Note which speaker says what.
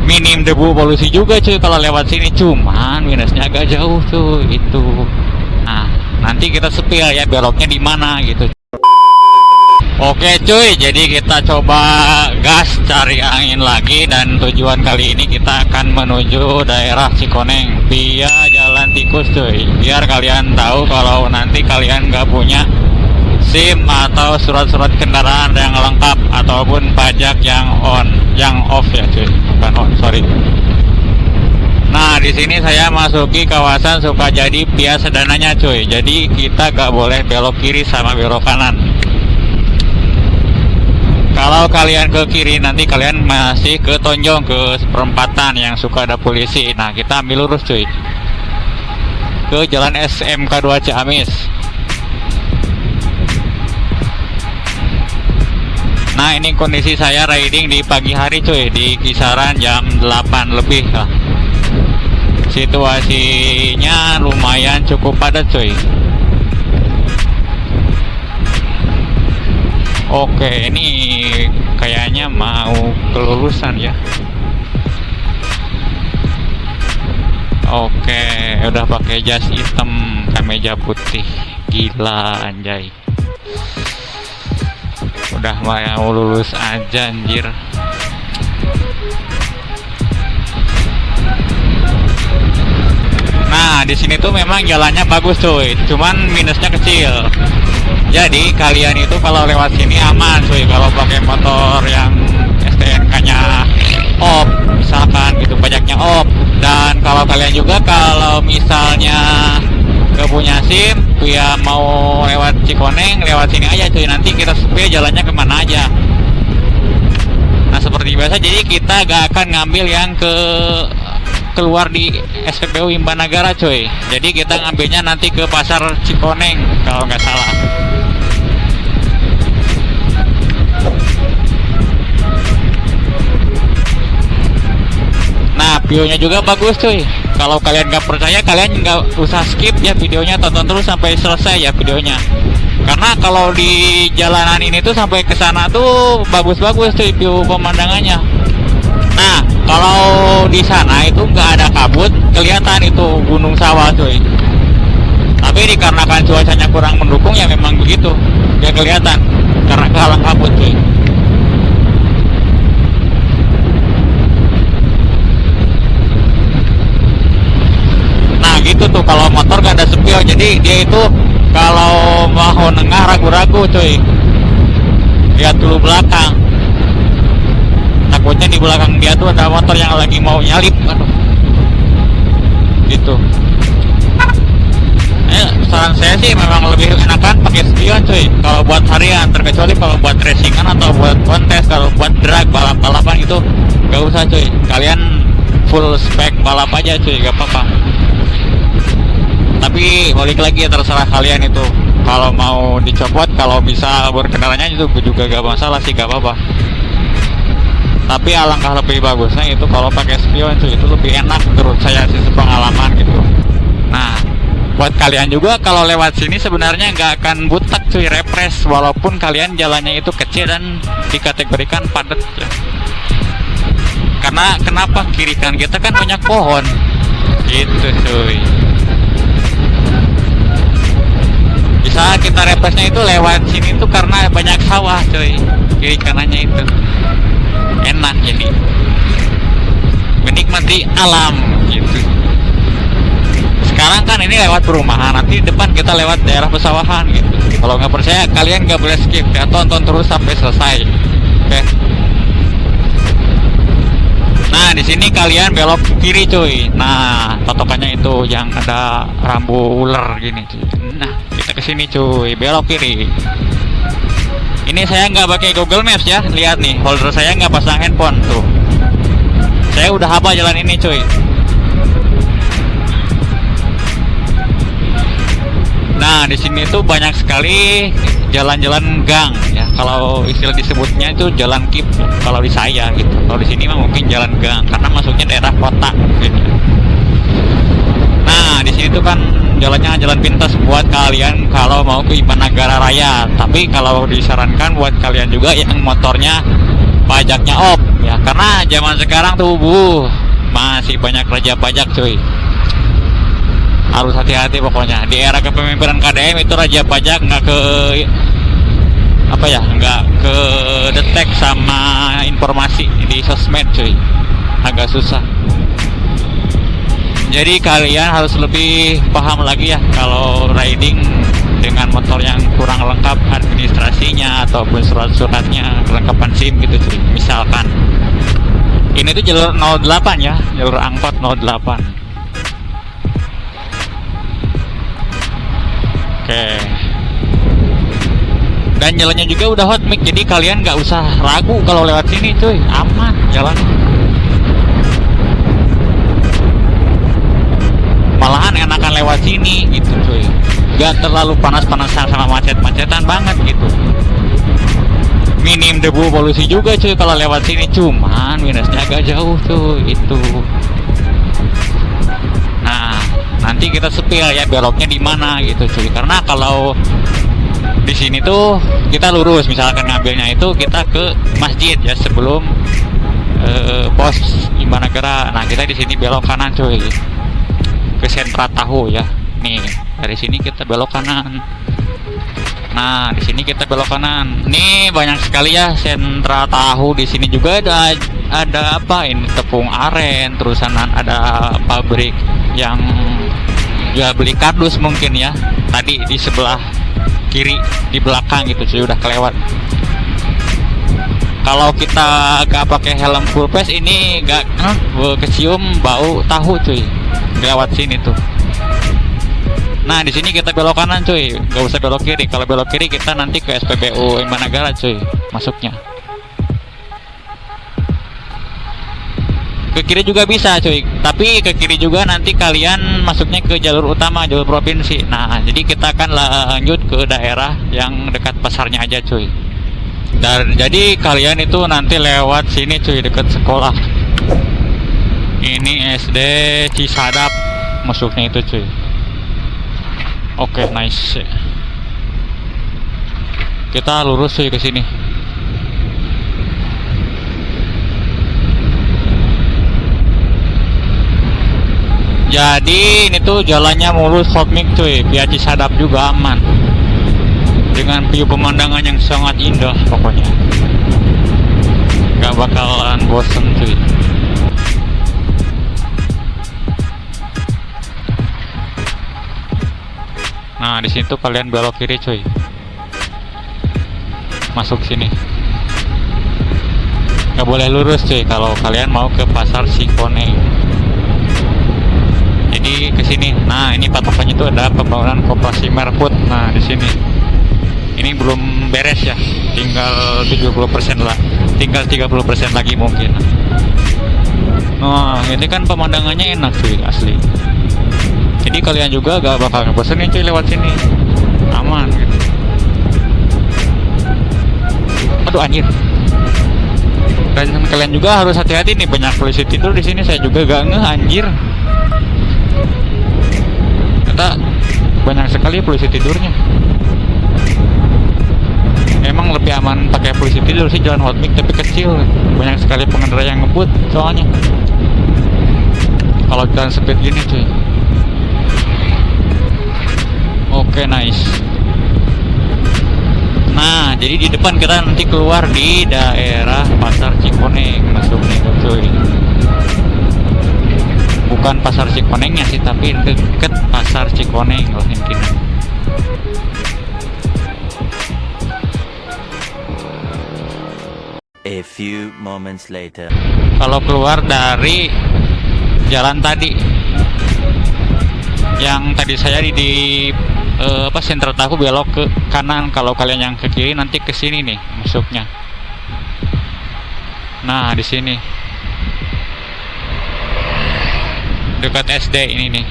Speaker 1: minim debu polusi juga cuy kalau lewat sini, cuman minusnya agak jauh cuy itu. Nah nanti kita spill ya beloknya di mana gitu. Oke cuy, jadi kita coba gas cari angin lagi, dan tujuan kali ini kita akan menuju daerah Cikoneng via jalan tikus cuy. Biar kalian tahu kalau nanti kalian nggak punya SIM atau surat-surat kendaraan yang lengkap ataupun pajak yang off ya cuy, bukan on, sorry. Nah di sini saya masuki kawasan Sukajadi via Sedananya cuy. Jadi kita nggak boleh belok kiri sama belok kanan. Kalau kalian ke kiri nanti kalian masih ke Tonjong, ke perempatan yang suka ada polisi. Nah kita ambil lurus cuy ke jalan SMK 2 Ciamis. Nah ini kondisi saya riding di pagi hari cuy, di kisaran jam 8 lebih lah. Situasinya lumayan cukup padat cuy. Oke, ini kayaknya mau kelulusan ya. Oke, udah pakai jas hitam, kemeja putih. Gila anjay. Udah mau lulus aja anjir. Nah, di sini tuh memang jalannya bagus cuy, cuman minusnya kecil. Jadi kalian itu kalau lewat sini aman cuy, kalau pakai motor yang STNK-nya off, misalkan gitu, pajaknya off. Dan kalau kalian juga kalau misalnya gak punya SIM, ya mau lewat Cikoneng, lewat sini aja cuy, nanti kita supaya jalannya kemana aja. Nah seperti biasa, jadi kita gak akan ngambil yang keluar di SPBU Imbanagara cuy. Jadi kita ngambilnya nanti ke pasar Cikoneng kalau nggak salah. Nah view-nya juga bagus cuy. Kalau kalian nggak percaya, kalian nggak usah skip ya videonya, tonton terus sampai selesai ya videonya. Karena kalau di jalanan ini tuh sampai ke sana tuh bagus-bagus cuy view pemandangannya. Nah kalau di sana itu nggak ada kabut, kelihatan itu gunung sawah cuy. Tapi dikarenakan cuacanya kurang mendukung ya memang begitu, ya kelihatan karena kehalang kabut cuy. Nah gitu tuh kalau motor gak ada spion, jadi dia itu kalau mau nengah ragu-ragu cuy, lihat dulu belakang. Takutnya di belakang dia tuh ada motor yang lagi mau nyalip, aduh. Gitu. Saran saya sih memang lebih enakan pakai spion cuy kalau buat harian, terkecuali kalau buat racingan atau buat kontes. Kalau buat drag balap-balapan itu gak usah cuy, kalian full spek balap aja cuy, gak apa-apa. Tapi balik lagi ya, terserah kalian itu. Kalau mau dicopot, kalau bisa berkendaranya itu juga gak masalah sih, gak apa-apa. Tapi alangkah lebih bagusnya itu kalau pakai spion cuy, itu lebih enak menurut saya sih, sepengalaman gitu. Nah buat kalian juga kalau lewat sini sebenarnya nggak akan butek cuy, repres, walaupun kalian jalannya itu kecil dan dikategorikan padat ya. Karena kenapa, kiri kanan kita kan banyak pohon gitu cuy. Bisa kita represnya itu lewat sini tuh karena banyak sawah cuy, kiri kanannya itu enak, jadi menikmati alam gitu. Sekarang kan ini lewat perumahan, nanti di depan kita lewat daerah pesawahan gitu. Kalau nggak percaya kalian nggak boleh skip ya, tonton terus sampai selesai. Oke. Nah di sini kalian belok kiri cuy. Nah totokannya itu yang ada rambu ular gini cuy. Nah kita kesini cuy, belok kiri. Ini saya nggak pakai Google Maps ya, lihat nih holder saya nggak pasang handphone tuh. Saya udah hafal jalan ini cuy. Nah di sini tuh banyak sekali jalan-jalan gang ya. Kalau istilah disebutnya itu jalan kip kalau di saya gitu. Kalau di sini mah mungkin jalan gang karena masuknya daerah kota gitu. Nah di sini tuh kan jalannya jalan pintas buat kalian kalau mau ke Imbanagara Raya. Tapi kalau disarankan buat kalian juga yang motornya pajaknya off ya, karena zaman sekarang tuh masih banyak raja pajak cuy. Harus hati-hati pokoknya. Di era kepemimpinan KDM itu raja pajak nggak ke nggak ke detek sama informasi di sosmed cuy, agak susah. Jadi kalian harus lebih paham lagi ya kalau riding dengan motor yang kurang lengkap administrasinya ataupun surat-suratnya, kelengkapan SIM gitu cuy. Misalkan ini tuh jalur 08 ya, jalur angkot 08. Oke. Dan jalannya juga udah hot mix, jadi kalian nggak usah ragu kalau lewat sini cuy, aman jalan. Malahan enakan lewat sini gitu cuy, gak terlalu panas-panasan sama macet-macetan banget gitu. Minim debu polusi juga cuy kalau lewat sini, cuman minusnya agak jauh tuh itu. Nah nanti kita sepil ya beloknya di mana gitu cuy, karena kalau di sini tuh kita lurus, misalkan ngambilnya itu kita ke masjid ya sebelum pos Imbanagara. Nah kita di sini belok kanan cuy ke sentra tahu ya. Nih dari sini kita belok kanan. Nah di sini kita belok kanan. Nih banyak sekali ya sentra tahu. Di sini juga ada apa ini, tepung aren, terusan ada pabrik yang jual beli kardus mungkin ya. Tadi di sebelah kiri di belakang gitu cuy, udah kelewat. Kalau kita gak pakai helm full face ini gak kecium bau tahu cuy lewat sini tuh. Nah di sini kita belok kanan cuy, gak usah belok kiri. Kalau belok kiri kita nanti ke SPBU Imbanagara cuy masuknya. Ke kiri juga bisa cuy, tapi ke kiri juga nanti kalian masuknya ke jalur utama, jalur provinsi. Nah jadi kita akan lanjut ke daerah yang dekat pasarnya aja cuy. Dan jadi kalian itu nanti lewat sini cuy, dekat sekolah. Ini SD Cisadap masuknya itu cuy. Oke, nice. Kita lurus cuy ke sini. Jadi ini tuh jalannya mulus hot mix cuy, via Cisadap juga aman. Dengan view pemandangan yang sangat indah pokoknya. Gak bakalan bosen cuy. Nah di situ kalian belok kiri cuy, masuk sini. Gak boleh lurus cuy kalau kalian mau ke pasar Cikoneng. Jadi ke sini. Nah ini patokannya itu ada pembangunan koperasi Merfood. Nah di sini. Ini belum beres ya, tinggal 70% lah, tinggal 30% lagi mungkin. Nah ini kan pemandangannya enak cuy asli. Jadi kalian juga gak bakal ngebosenin cuy lewat sini, aman gitu. Aduh anjir. Dan kalian juga harus hati-hati nih, banyak polisi tidur di sini. Saya juga gak ngeh anjir. Kata banyak sekali polisi tidurnya. Emang lebih aman pakai polisi tidur sih jalan hot mix, tapi kecil. Banyak sekali pengendara yang ngebut soalnya. Kalau jalan speed gini cuy. Oke, nice. Nah, jadi di depan kita nanti keluar di daerah pasar Cikoneng masuknya cuy. Bukan pasar Cikonengnya sih, tapi deket pasar Cikoneng lah intinya.
Speaker 2: A few moments later.
Speaker 1: Kalau keluar dari jalan tadi yang tadi saya di sentra tahu, belok ke kanan. Kalau kalian yang ke kiri nanti ke sini nih masuknya. Nah di sini dekat SD ini nih.